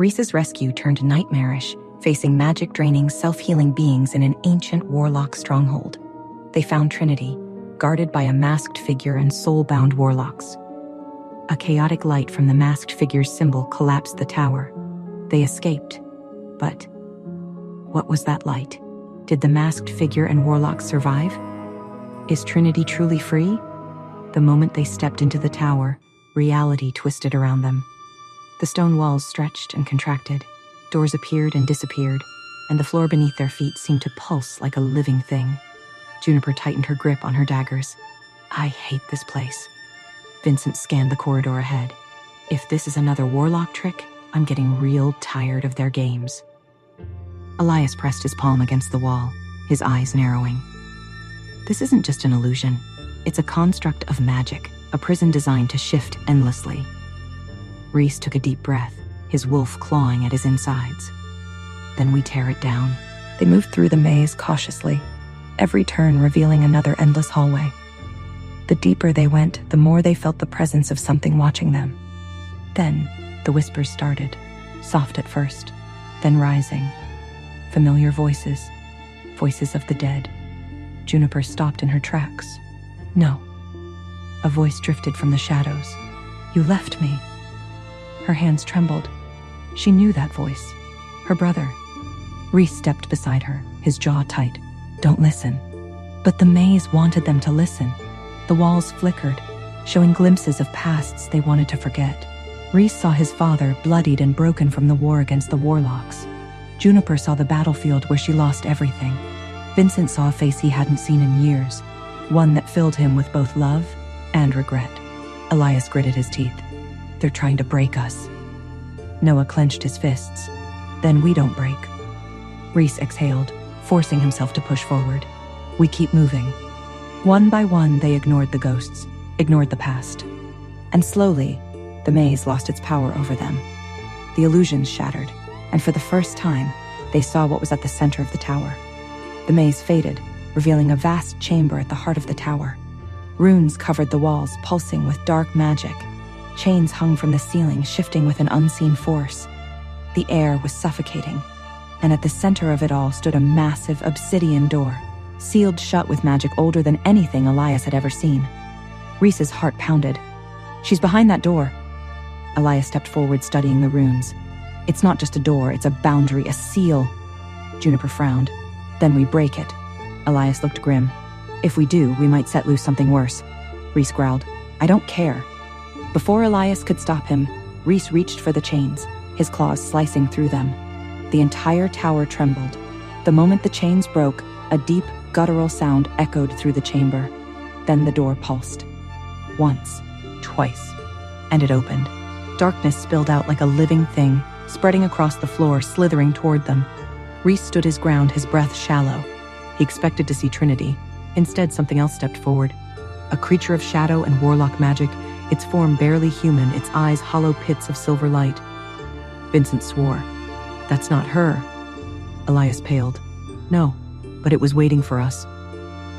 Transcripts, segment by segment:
Reece's rescue turned nightmarish, facing magic-draining, self-healing beings in an ancient warlock stronghold. They found Trinity, guarded by a masked figure and soul-bound warlocks. A chaotic light from the masked figure's symbol collapsed the tower. They escaped, but what was that light? Did the masked figure and warlocks survive? Is Trinity truly free? The moment they stepped into the tower, reality twisted around them. The stone walls stretched and contracted, doors appeared and disappeared, and the floor beneath their feet seemed to pulse like a living thing. Juniper tightened her grip on her daggers. I hate this place. Vincent scanned the corridor ahead. If this is another warlock trick, I'm getting real tired of their games. Elias pressed his palm against the wall, his eyes narrowing. This isn't just an illusion. It's a construct of magic, a prison designed to shift endlessly. Reece took a deep breath, his wolf clawing at his insides. Then we tear it down. They moved through the maze cautiously, every turn revealing another endless hallway. The deeper they went, the more they felt the presence of something watching them. Then, the whispers started, soft at first, then rising. Familiar voices, voices of the dead. Juniper stopped in her tracks. No. A voice drifted from the shadows. You left me. Her hands trembled. She knew that voice. Her brother. Reece stepped beside her, his jaw tight. Don't listen. But the maze wanted them to listen. The walls flickered, showing glimpses of pasts they wanted to forget. Reece saw his father bloodied and broken from the war against the warlocks. Juniper saw the battlefield where she lost everything. Vincent saw a face he hadn't seen in years, one that filled him with both love and regret. Elias gritted his teeth. They're trying to break us. Noah clenched his fists. Then we don't break. Reece exhaled, forcing himself to push forward. We keep moving. One by one, they ignored the ghosts, ignored the past. And slowly, the maze lost its power over them. The illusions shattered, and for the first time, they saw what was at the center of the tower. The maze faded, revealing a vast chamber at the heart of the tower. Runes covered the walls, pulsing with dark magic. Chains hung from the ceiling, shifting with an unseen force. The air was suffocating, and at the center of it all stood a massive obsidian door, sealed shut with magic older than anything Elias had ever seen. Reece's heart pounded. She's behind that door. Elias stepped forward, studying the runes. It's not just a door, it's a boundary, a seal. Juniper frowned. Then we break it. Elias looked grim. If we do, we might set loose something worse. Reece growled. I don't care. Before Elias could stop him, Reece reached for the chains, his claws slicing through them. The entire tower trembled. The moment the chains broke, a deep, guttural sound echoed through the chamber. Then the door pulsed. Once, twice, and it opened. Darkness spilled out like a living thing, spreading across the floor, slithering toward them. Reece stood his ground, his breath shallow. He expected to see Trinity. Instead, something else stepped forward. A creature of shadow and warlock magic, its form barely human, its eyes hollow pits of silver light. Vincent swore. That's not her. Elias paled. No, but it was waiting for us.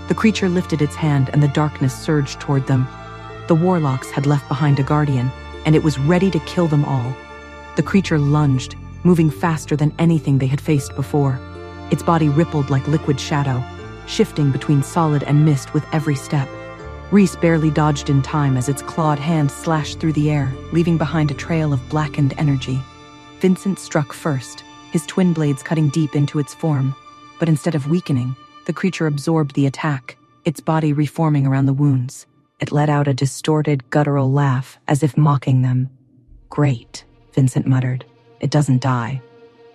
The creature lifted its hand and the darkness surged toward them. The warlocks had left behind a guardian, and it was ready to kill them all. The creature lunged, moving faster than anything they had faced before. Its body rippled like liquid shadow, shifting between solid and mist with every step. Reece barely dodged in time as its clawed hand slashed through the air, leaving behind a trail of blackened energy. Vincent struck first, his twin blades cutting deep into its form. But instead of weakening, the creature absorbed the attack, its body reforming around the wounds. It let out a distorted, guttural laugh, as if mocking them. Great, Vincent muttered. It doesn't die.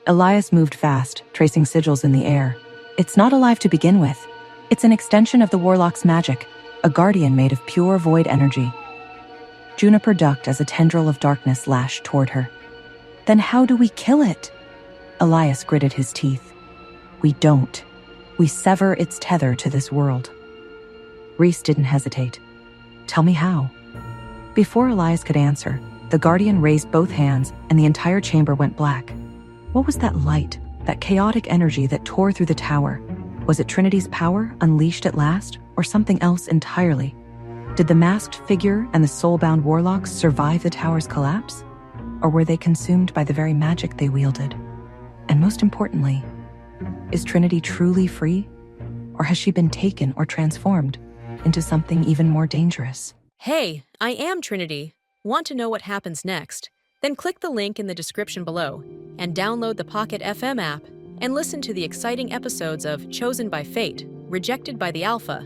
Elias moved fast, tracing sigils in the air. It's not alive to begin with. It's an extension of the warlock's magic, a guardian made of pure void energy. Juniper ducked as a tendril of darkness lashed toward her. Then how do we kill it? Elias gritted his teeth. We don't. We sever its tether to this world. Reece didn't hesitate. Tell me how. Before Elias could answer, the guardian raised both hands and the entire chamber went black. What was that light, that chaotic energy that tore through the tower? Was it Trinity's power, unleashed at last, or something else entirely? Did the masked figure and the soul-bound warlocks survive the tower's collapse? Or were they consumed by the very magic they wielded? And most importantly, is Trinity truly free? Or has she been taken or transformed into something even more dangerous? Hey, I am Trinity. Want to know what happens next? Then click the link in the description below and download the Pocket FM app and listen to the exciting episodes of Chosen by Fate, Rejected by the Alpha,